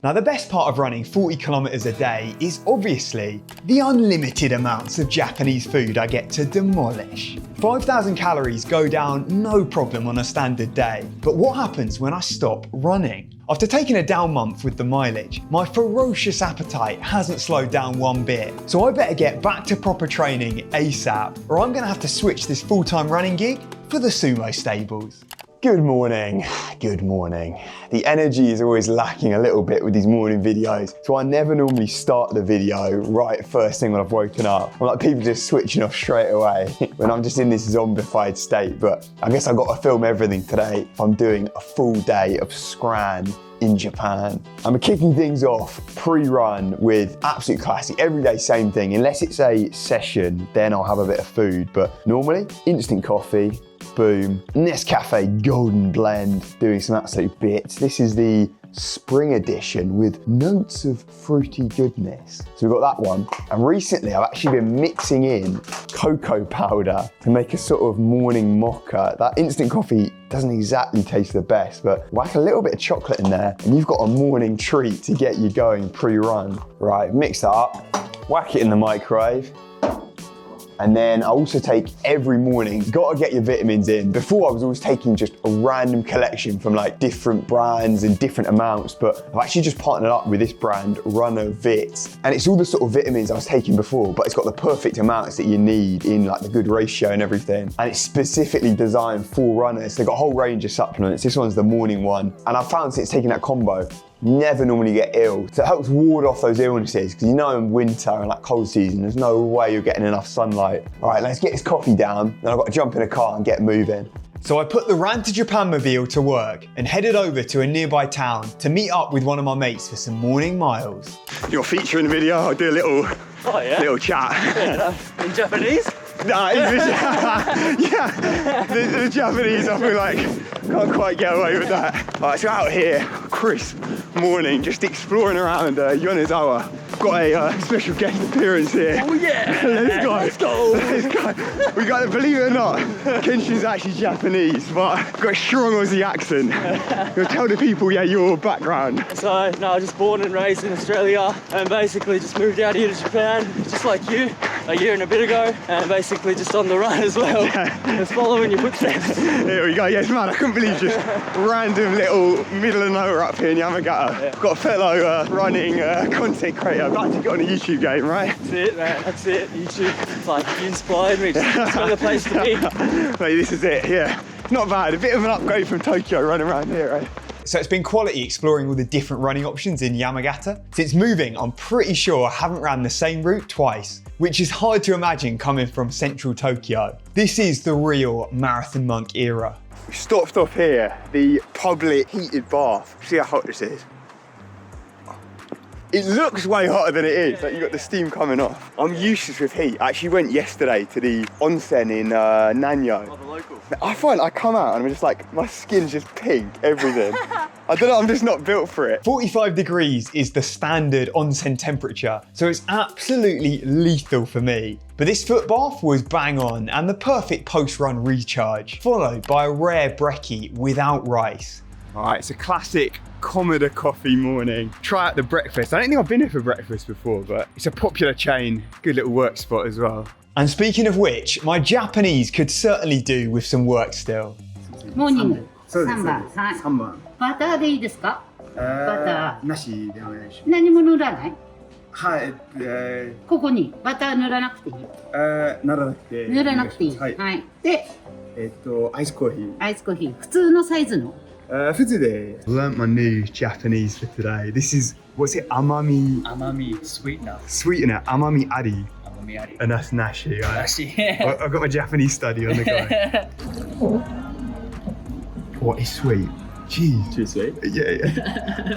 Now, the best part of running 40 kilometers a day is obviously the unlimited amounts of Japanese food I get to demolish. 5,000 calories go down no problem on a standard day, but what happens when I stop running? After taking a down month with the mileage, my ferocious appetite hasn't slowed down one bit, so I better get back to proper training ASAP, or I'm gonna have to switch this full-time running gig for the sumo stables. Good morning, good morning. The energy is always lacking a little bit with these morning videos, so I never normally start the video right first thing when I've woken up. I'm like people just switching off straight away when I'm just in this zombified state, but I guess I've got to film everything today if I'm doing a full day of scran in Japan. I'm kicking things off pre-run with absolute classic, everyday same thing. Unless it's a session, then I'll have a bit of food, but normally instant coffee, boom, Nescafe Golden Blend, doing some absolute bits. This is the spring edition with notes of fruity goodness. So we've got that one. And recently I've actually been mixing in cocoa powder to make a sort of morning mocha. That instant coffee doesn't exactly taste the best, but whack a little bit of chocolate in there and you've got a morning treat to get you going pre-run. Right, mix that up, whack it in the microwave. And then I also take every morning, gotta get your vitamins in. Before I was always taking just a random collection from like different brands and different amounts, but I've actually just partnered up with this brand, Runner Vit. And it's all the sort of vitamins I was taking before, but it's got the perfect amounts that you need in like the good ratio and everything. And it's specifically designed for runners. They've got a whole range of supplements. This one's the morning one. And I found since taking that combo, never normally get ill. So it helps ward off those illnesses, because you know in winter and like cold season, there's no way you're getting enough sunlight. All right, let's get this coffee down, then I've got to jump in a car and get moving. So I put the Ran to Japan mobile to work and headed over to a nearby town to meet up with one of my mates for some morning miles. You're featuring the video, I'll do a little chat. Yeah, in Japanese? Nah, yeah, the Japanese, I feel like, can't quite get away with that. All right, so out here, crisp morning, just exploring around Yonezawa. Got a special guest appearance here. Oh yeah! Let's go! We got to, believe it or not, Kenshin's actually Japanese, but got a strong Aussie accent. You'll tell the people, yeah, your background. So, no, I was just born and raised in Australia and basically just moved out here to Japan, just like you, a year and a bit ago, and basically just on the run as well. Just following your footsteps. Here we go, yes man, I couldn't believe just random little middle of nowhere up here in Yamagata. Yeah. Got a fellow running content creator, about to get on a YouTube game, right? That's it, man, that's it, YouTube. It's like, you inspired me, it's another place to be. Mate, this is it, yeah. Not bad, a bit of an upgrade from Tokyo running around here, right? So it's been quality exploring all the different running options in Yamagata. Since moving, I'm pretty sure I haven't ran the same route twice, which is hard to imagine coming from central Tokyo. This is the real Marathon Monk era. We stopped off here, the public heated bath. See how hot this is? It looks way hotter than it is, like you got the steam coming off. I'm useless with heat. I actually went yesterday to the onsen in Nanyo. Oh, the local. I find I come out and I'm just like, my skin's just pink, everything. I don't know, I'm just not built for it. 45 degrees is the standard onsen temperature, so it's absolutely lethal for me. But this foot bath was bang on and the perfect post-run recharge, followed by a rare brekkie without rice. All right, it's a classic Commodore coffee morning. Try out the breakfast. I don't think I've been here for breakfast before, but it's a popular chain. Good little work spot as well. And speaking of which, my Japanese could certainly do with some work still. Morning. 3番。はい。3番。バターでいいですか？バター。なしでお願いします。何も塗らない？はい、ここにバター塗らなくていい？ならなくて。塗らなくていい。はい。はい。で、アイスコーヒー。アイスコーヒー。普通のサイズの。普通で。Learned my new Japanese for today. This is, what's it? Amami. Amami sweetener. Sweetener. Amami ari. Amami ari. And that's nashi. Right? Nashi. I've got my Japanese study on the go. What is sweet? Jeez. Too sweet? Yeah.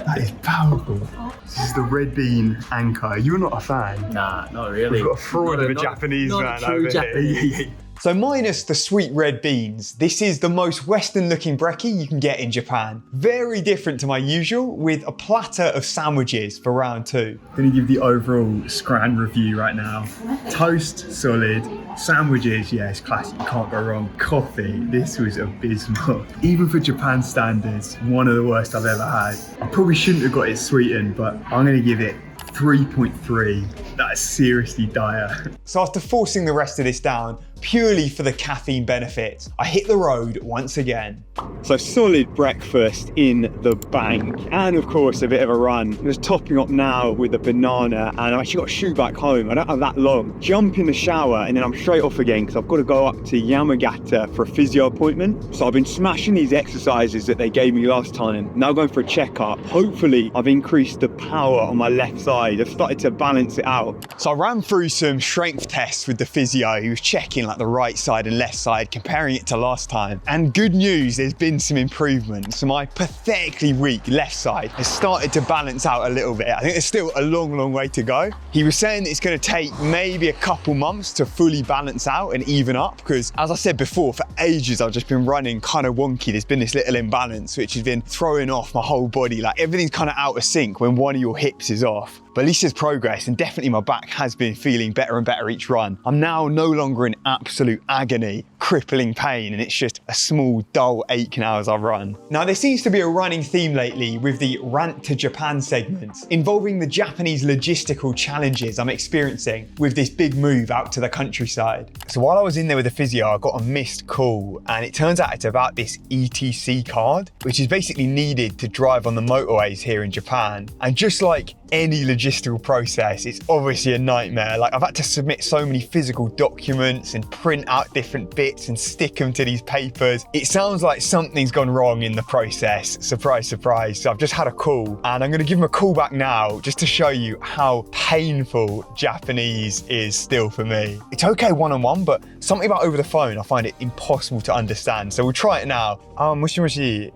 That is powerful. This is the red bean anchor. You're not a fan? Nah, not really. We've got a fraud of a Japanese man over here. Japanese. Yeah. So minus the sweet red beans, this is the most Western looking brekkie you can get in Japan. Very different to my usual, with a platter of sandwiches for round 2. I'm gonna give the overall scran review right now. Toast, solid. Sandwiches, yes, classic, you can't go wrong. Coffee, this was abysmal. Even for Japan standards, one of the worst I've ever had. I probably shouldn't have got it sweetened, but I'm gonna give it 3.3. That's seriously dire. So after forcing the rest of this down, purely for the caffeine benefits, I hit the road once again. So solid breakfast in the bank, and of course a bit of a run. I'm just topping up now with a banana, and I've actually got to shoot back home. I don't have that long. Jump in the shower and then I'm straight off again because I've got to go up to Yamagata for a physio appointment. So I've been smashing these exercises that they gave me last time. Now going for a checkup. Hopefully I've increased the power on my left side. I've started to balance it out. So I ran through some strength tests with the physio. He was checking like the right side and left side, comparing it to last time. And good news, there's been some improvement. So my pathetically weak left side has started to balance out a little bit. I think there's still a long way to go. He was saying it's going to take maybe a couple months to fully balance out and even up, because as I said before, for ages I've just been running kind of wonky. There's been this little imbalance which has been throwing off my whole body. Like everything's kind of out of sync when one of your hips is off. But at least there's progress, and definitely my back has been feeling better and better each run. I'm now no longer in absolute agony, crippling pain, and it's just a small dull ache now as I run. Now there seems to be a running theme lately with the Rant to Japan segments, involving the Japanese logistical challenges I'm experiencing with this big move out to the countryside. So while I was in there with the physio, I got a missed call, and it turns out it's about this ETC card, which is basically needed to drive on the motorways here in Japan. And just like any logistical process, it's obviously a nightmare. Like I've had to submit so many physical documents and print out different bits and stick them to these papers. It sounds like something's gone wrong in the process. Surprise, surprise. So I've just had a call, and I'm going to give him a call back now just to show you how painful Japanese is still for me. It's okay one-on-one, but something about over the phone, I find it impossible to understand. So we'll try it now. もしもし。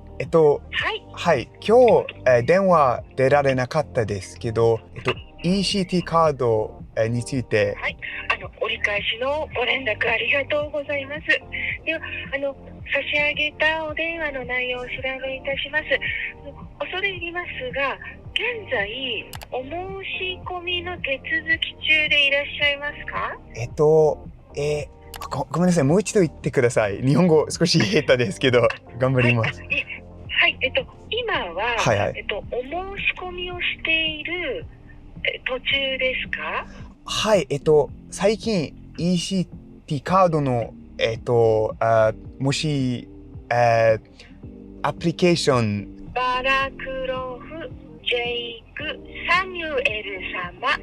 はい、今日、電話出られなかったですけど、ECT カード、について、はい、折り返しのご連絡ありがとうございます。では、差し上げたお電話の内容をお調べいたします。恐れ入りますが、現在お申し込みの手続き中でいらっしゃいますか？ごめんなさい、もう一度言ってください。日本語少し下手ですけど、頑張ります。はい、今は、お申し込みをしている途中ですか？はい、最近 ECT カードの、もし、アプリケーションバラクロフ・ジェイク・サミュエル様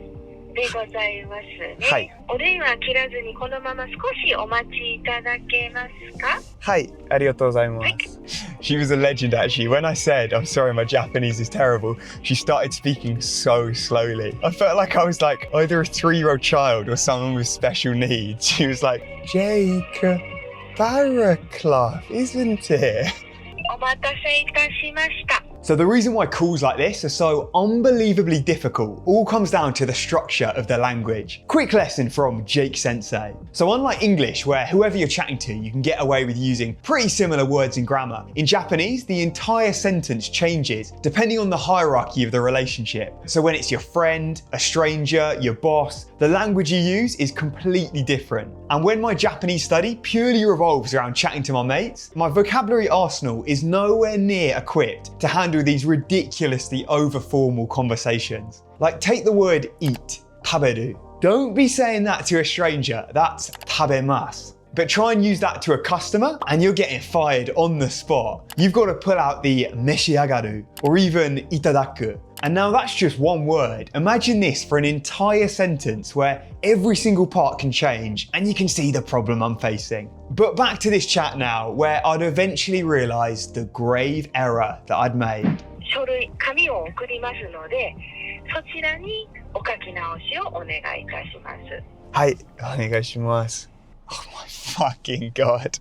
でございますね。はい。お電話切らずにこのまま少しお待ちいただけますか？はい、ありがとうございます。She was a legend actually. When I said, I'm sorry, my Japanese is terrible, she started speaking so slowly. I felt like I was like either a 3-year-old child or someone with special needs. She was like, Jake, Barraclough, isn't it? お待たせいたしました。So the reason why calls like this are so unbelievably difficult all comes down to the structure of the language. Quick lesson from Jake Sensei. So unlike English, where whoever you're chatting to, you can get away with using pretty similar words and grammar, in Japanese, the entire sentence changes depending on the hierarchy of the relationship. So when it's your friend, a stranger, your boss, the language you use is completely different. And when my Japanese study purely revolves around chatting to my mates, my vocabulary arsenal is nowhere near equipped to handle these ridiculously over-formal conversations. Like take the word eat, taberu. Don't be saying that to a stranger, that's tabemasu. But try and use that to a customer and you're getting fired on the spot. You've got to pull out the meshiagaru or even itadaku. And now that's just one word. Imagine this for an entire sentence where every single part can change and you can see the problem I'm facing. But back to this chat now, where I'd eventually realised the grave error that I'd made. 書類、紙を送りますので、そちらにお書き直しをお願いいたします。はい、お願いします。Oh, my fucking God.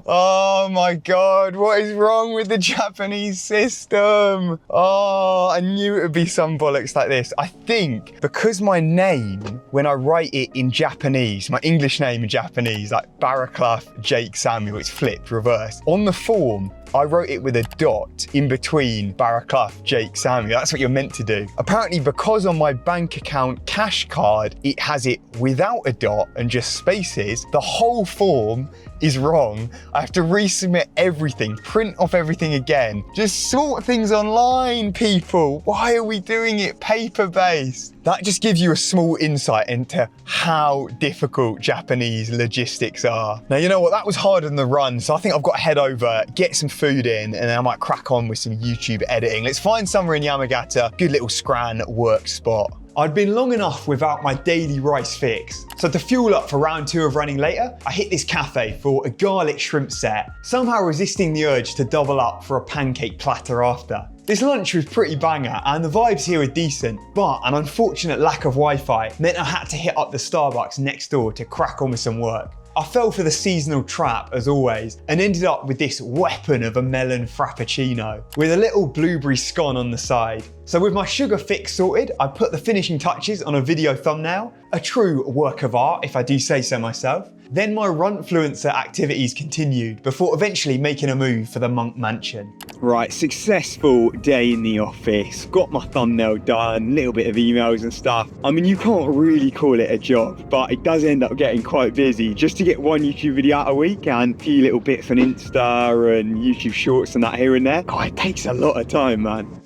Oh my God, what is wrong with the Japanese system? Oh, I knew it would be some bollocks like this. I think because my name, when I write it in Japanese, my English name in Japanese, like Barraclough Jake Samuel, it's flipped, reversed. On the form, I wrote it with a dot in between Barraclough Jake Samuel. That's what you're meant to do. Apparently, because on my bank account cash card, it has it without a dot and just spaces, the whole form is wrong. I have to resubmit everything, print off everything again. Just sort things online, people. Why are we doing it paper-based? That just gives you a small insight into how difficult Japanese logistics are. Now, you know what? That was harder than the run, so I think I've got to head over, get some food in, and then I might crack on with some YouTube editing. Let's find somewhere in Yamagata, good little scran work spot. I'd been long enough without my daily rice fix, so to fuel up for round 2 of running later, I hit this cafe for a garlic shrimp set, somehow resisting the urge to double up for a pancake platter after. This lunch was pretty banger and the vibes here were decent, but an unfortunate lack of Wi-Fi meant I had to hit up the Starbucks next door to crack on with some work. I fell for the seasonal trap as always and ended up with this weapon of a melon frappuccino with a little blueberry scone on the side. So with my sugar fix sorted, I put the finishing touches on a video thumbnail, a true work of art if I do say so myself. Then my Runfluencer activities continued before eventually making a move for the Monk Mansion. Right, successful day in the office. Got my thumbnail done, little bit of emails and stuff. I mean, you can't really call it a job, but it does end up getting quite busy just to get one YouTube video out a week and a few little bits on Insta and YouTube Shorts and that here and there. God, it takes a lot of time, man.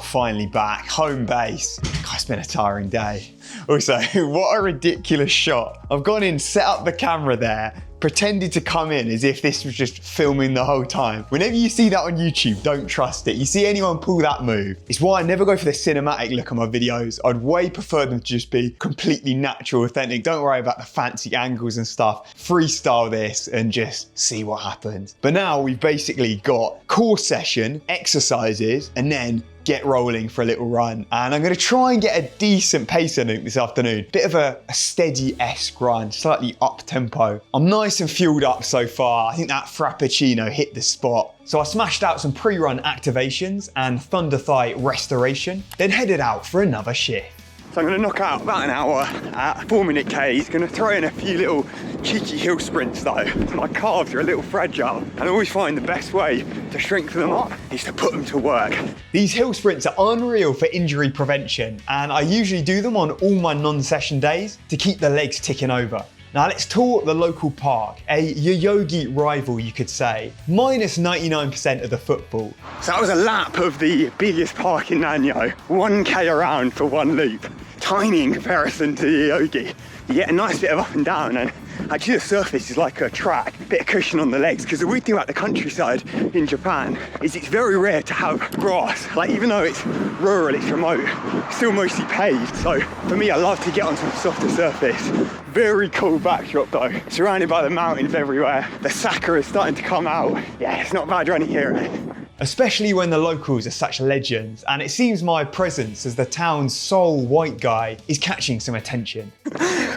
Finally back, home base. God, it's been a tiring day. Also, what a ridiculous shot. I've gone in, set up the camera there, pretended to come in as if this was just filming the whole time. Whenever you see that on YouTube, don't trust it. You see anyone pull that move, it's why I never go for the cinematic look on my videos. I'd way prefer them to just be completely natural, authentic. Don't worry about the fancy angles and stuff. Freestyle this and just see what happens. But now we've basically got core session, exercises, and then get rolling for a little run. And I'm gonna try and get a decent pace in it this afternoon. Bit of a steady-esque run, slightly up tempo. I'm nice and fueled up so far. I think that Frappuccino hit the spot. So I smashed out some pre-run activations and thunder thigh restoration, then headed out for another shift. So I'm gonna knock out about an hour at 4-minute Ks, gonna throw in a few little cheeky hill sprints though. My calves are a little fragile, and I always find the best way to strengthen them up is to put them to work. These hill sprints are unreal for injury prevention, and I usually do them on all my non-session days to keep the legs ticking over. Now let's tour the local park, a Yoyogi rival you could say, minus 99% of the footfall. So that was a lap of the biggest park in Nanyo, 1K around for one loop. Tiny in comparison to Yoyogi. You get a nice bit of up and down, and actually the surface is like a track, bit of cushion on the legs, because the weird thing about the countryside in Japan is it's very rare to have grass. Like even though it's rural, it's remote, it's still mostly paved. So for me, I love to get on some softer surface. Very cool backdrop though, surrounded by the mountains everywhere. The sakura is starting to come out. Yeah, it's not bad running here, right? Especially when the locals are such legends, and it seems my presence as the town's sole white guy is catching some attention.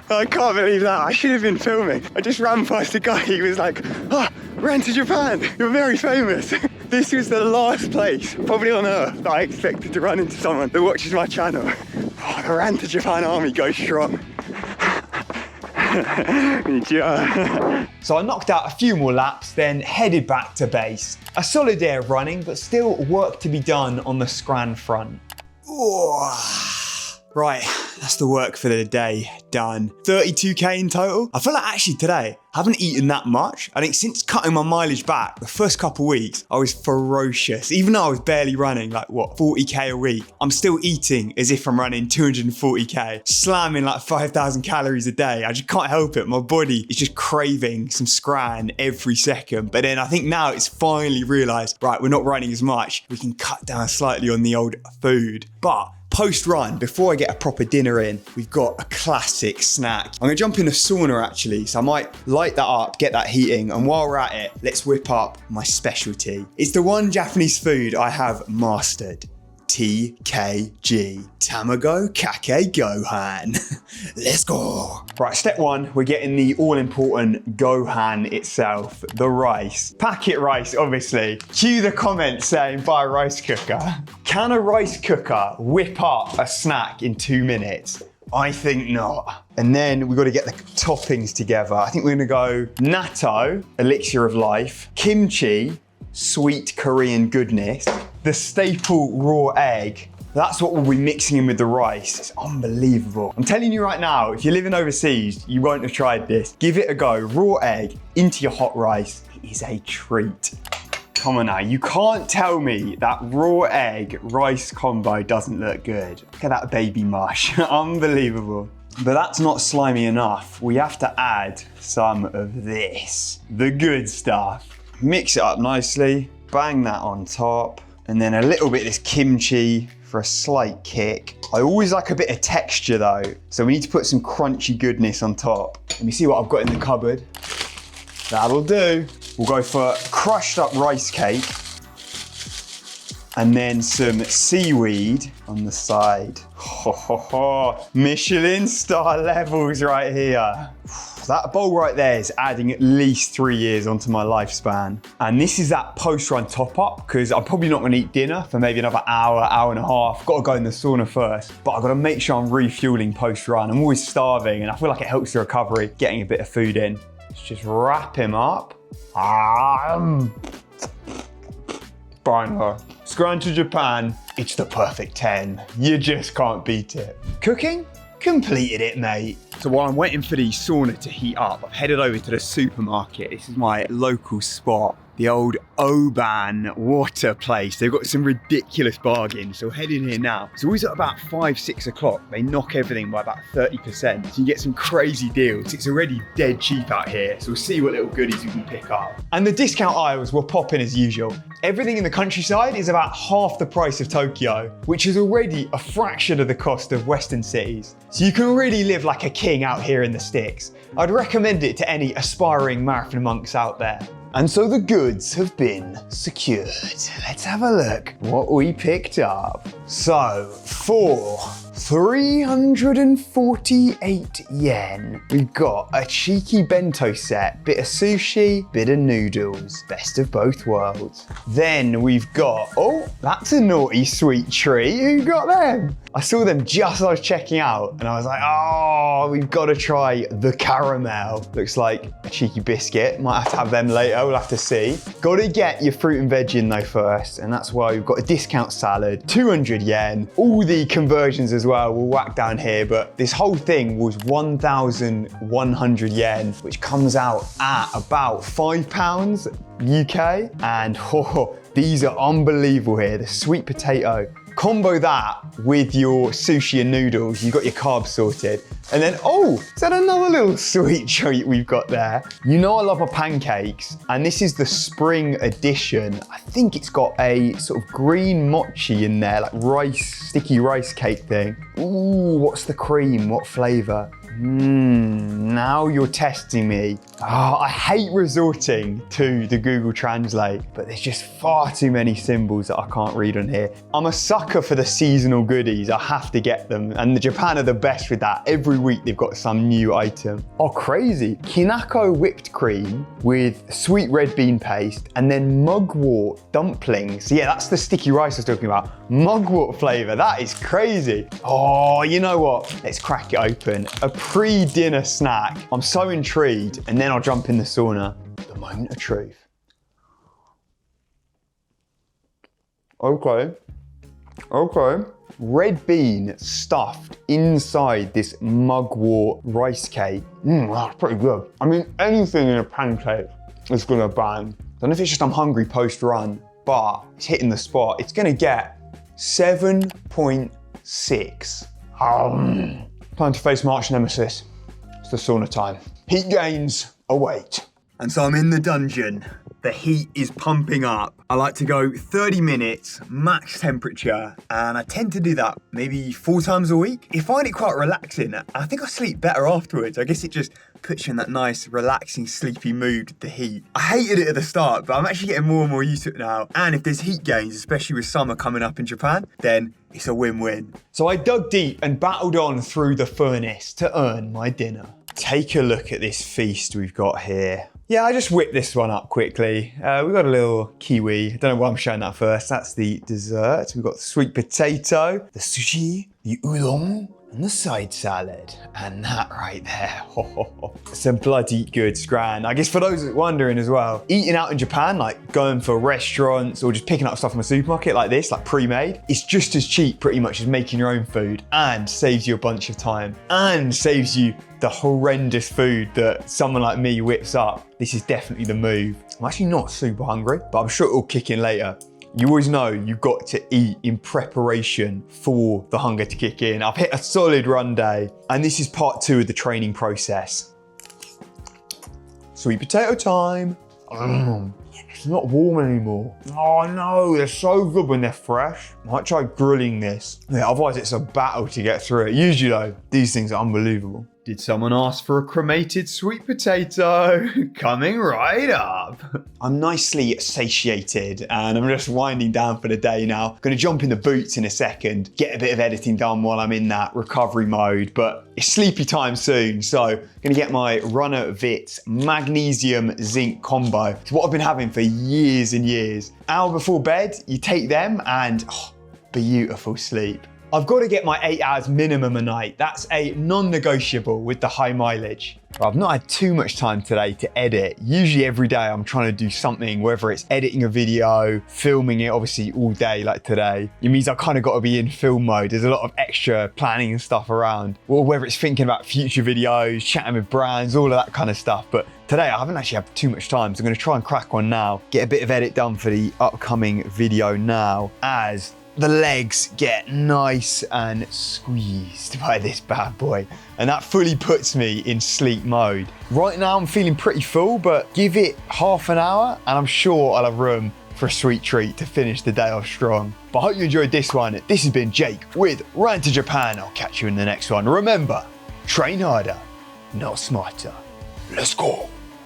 I can't believe that. I should have been filming. I just ran past a guy, he was like, "Oh, ran to Japan, you're very famous." This was the last place, probably on earth, that I expected to run into someone that watches my channel. Oh, the Ran to Japan army goes strong. So I knocked out a few more laps, then headed back to base. A solid day of running, but still work to be done on the scran front. Ooh. Right, that's the work for the day done. 32K in total. I feel like actually today, I haven't eaten that much. I think since cutting my mileage back, the first couple of weeks, I was ferocious. Even though I was barely running, like what, 40K a week, I'm still eating as if I'm running 240K, slamming like 5,000 calories a day. I just can't help it. My body is just craving some scran every second. But then I think now it's finally realized, right, we're not running as much. We can cut down slightly on the old food. But post-run, before I get a proper dinner in, we've got a classic snack. I'm gonna jump in the sauna actually, so I might light that up, get that heating, and while we're at it, let's whip up my specialty. It's the one Japanese food I have mastered: TKG. Tamago Kake Gohan. Let's go. Right, step one, we're getting the all-important Gohan itself, the rice. Packet rice, obviously. Cue the comments saying buy a rice cooker. Can a rice cooker whip up a snack in 2 minutes? I think not. And then we've got to get the toppings together. I think we're gonna go natto, elixir of life, kimchi, sweet Korean goodness, the staple raw egg. That's what we'll be mixing in with the rice. It's unbelievable. I'm telling you right now, if you're living overseas, you won't have tried this. Give it a go. Raw egg into your hot rice. It is a treat. Come on now, you can't tell me that raw egg rice combo doesn't look good. Look at that baby mush. Unbelievable. But that's not slimy enough. We have to add some of this, the good stuff. Mix it up nicely, bang that on top, and then a little bit of this kimchi for a slight kick. I always like a bit of texture though, so we need to put some crunchy goodness on top. Let me see what I've got in the cupboard. That'll do. We'll go for crushed up rice cake and then some seaweed on the side. Ho, ho, ho. Michelin star levels right here. That bowl right there is adding at least 3 years onto my lifespan. And this is that post-run top up because I'm probably not gonna eat dinner for maybe another hour, hour and a half. Got to go in the sauna first, but I've got to make sure I'm refueling post-run. I'm always starving and I feel like it helps the recovery, getting a bit of food in. Let's just wrap him up. Banger. Let's go into Japan. It's the perfect 10. You just can't beat it. Cooking? Completed it, mate. So while I'm waiting for the sauna to heat up, I've headed over to the supermarket. This is my local spot, the old Oban water place. They've got some ridiculous bargains, so head in here now. It's always at about 5, 6 o'clock. They knock everything by about 30%. So you get some crazy deals. It's already dead cheap out here, so we'll see what little goodies we can pick up. And the discount aisles were popping as usual. Everything in the countryside is about half the price of Tokyo, which is already a fraction of the cost of Western cities. So you can really live like a king out here in the sticks. I'd recommend it to any aspiring marathon monks out there. And so the goods have been secured. Let's have a look what we picked up. So for 348 yen, we've got a cheeky bento set, bit of sushi, bit of noodles, best of both worlds. Then we've got, oh, that's a naughty sweet treat. Who got them? I saw them just as I was checking out and I was like, oh, we've got to try the caramel. Looks like a cheeky biscuit. Might have to have them later, we'll have to see. Got to get your fruit and veg in though first, and that's why we've got a discount salad, 200 yen. All the conversions as well, we'll whack down here, but this whole thing was 1,100 yen, which comes out at about £5 UK. And these are unbelievable here. The sweet potato. Combo that with your sushi and noodles, you've got your carbs sorted. And then, oh, is that another little sweet treat we've got there? You know I love my pancakes, and this is the spring edition. I think it's got a sort of green mochi in there, like rice, sticky rice cake thing. Ooh, what's the cream? What flavor? Now you're testing me. Oh, I hate resorting to the Google Translate, but there's just far too many symbols that I can't read on here. I'm a sucker for the seasonal goodies. I have to get them. And the Japan are the best with that. Every week they've got some new item. Oh, crazy. Kinako whipped cream with sweet red bean paste and then mugwort dumplings. Yeah, that's the sticky rice I was talking about. Mugwort flavor, that is crazy. Oh, you know what? Let's crack it open. A pre-dinner snack. I'm so intrigued, and then I'll jump in the sauna. The moment of truth. Okay. Red bean stuffed inside this mugwort rice cake. That's pretty good. I mean, anything in a pancake is gonna bang. Don't know if it's just I'm hungry post-run, but it's hitting the spot. It's gonna get 7.6. Time to face March Nemesis. It's the sauna time. Heat gains await. And so I'm in the dungeon. the heat is pumping up. I like to go 30 minutes, max temperature, and I tend to do that maybe 4 times a week. I find it quite relaxing. I think I sleep better afterwards. I guess it just puts you in that nice, relaxing, sleepy mood with the heat. I hated it at the start, but I'm actually getting more and more used to it now. And if there's heat gains, especially with summer coming up in Japan, then it's a win-win. So I dug deep and battled on through the furnace to earn my dinner. Take a look at this feast we've got here. Yeah, I just whipped this one up quickly. We've got a little kiwi. I don't know why I'm showing that first. That's the dessert. We've got the sweet potato, the sushi, the udon, and the side salad. And that right there. Some bloody good scran. I guess for those wondering as well, eating out in Japan, like going for restaurants or just picking up stuff from a supermarket like this, like pre-made, it's just as cheap pretty much as making your own food and saves you a bunch of time and saves you the horrendous food that someone like me whips up. This is definitely the move. I'm actually not super hungry, but I'm sure it'll kick in later. You always know you've got to eat in preparation for the hunger to kick in. I've hit a solid run day, and this is part 2 of the training process. Sweet potato time. It's not warm anymore. Oh no, they're so good when they're fresh. I might try grilling this. Yeah, otherwise it's a battle to get through it. Usually though, these things are unbelievable. Did someone ask for a cremated sweet potato? Coming right up. I'm nicely satiated and I'm just winding down for the day now. Gonna jump in the boots in a second, get a bit of editing done while I'm in that recovery mode, but it's sleepy time soon, so gonna get my Runner Vit magnesium zinc combo. It's what I've been having for years and years. Hour before bed, you take them and beautiful sleep. I've got to get my 8 hours minimum a night. That's a non-negotiable with the high mileage. I've not had too much time today to edit. Usually every day I'm trying to do something, whether it's editing a video, filming it obviously all day like today. It means I kind of got to be in film mode. There's a lot of extra planning and stuff around. Or whether it's thinking about future videos, chatting with brands, all of that kind of stuff. But today I haven't actually had too much time, so I'm going to try and crack one now. Get a bit of edit done for the upcoming video now as the legs get nice and squeezed by this bad boy. And that fully puts me in sleep mode. Right now I'm feeling pretty full, but give it half an hour and I'm sure I'll have room for a sweet treat to finish the day off strong. But I hope you enjoyed this one. This has been Jake with Run to Japan. I'll catch you in the next one. Remember, train harder, not smarter. Let's go.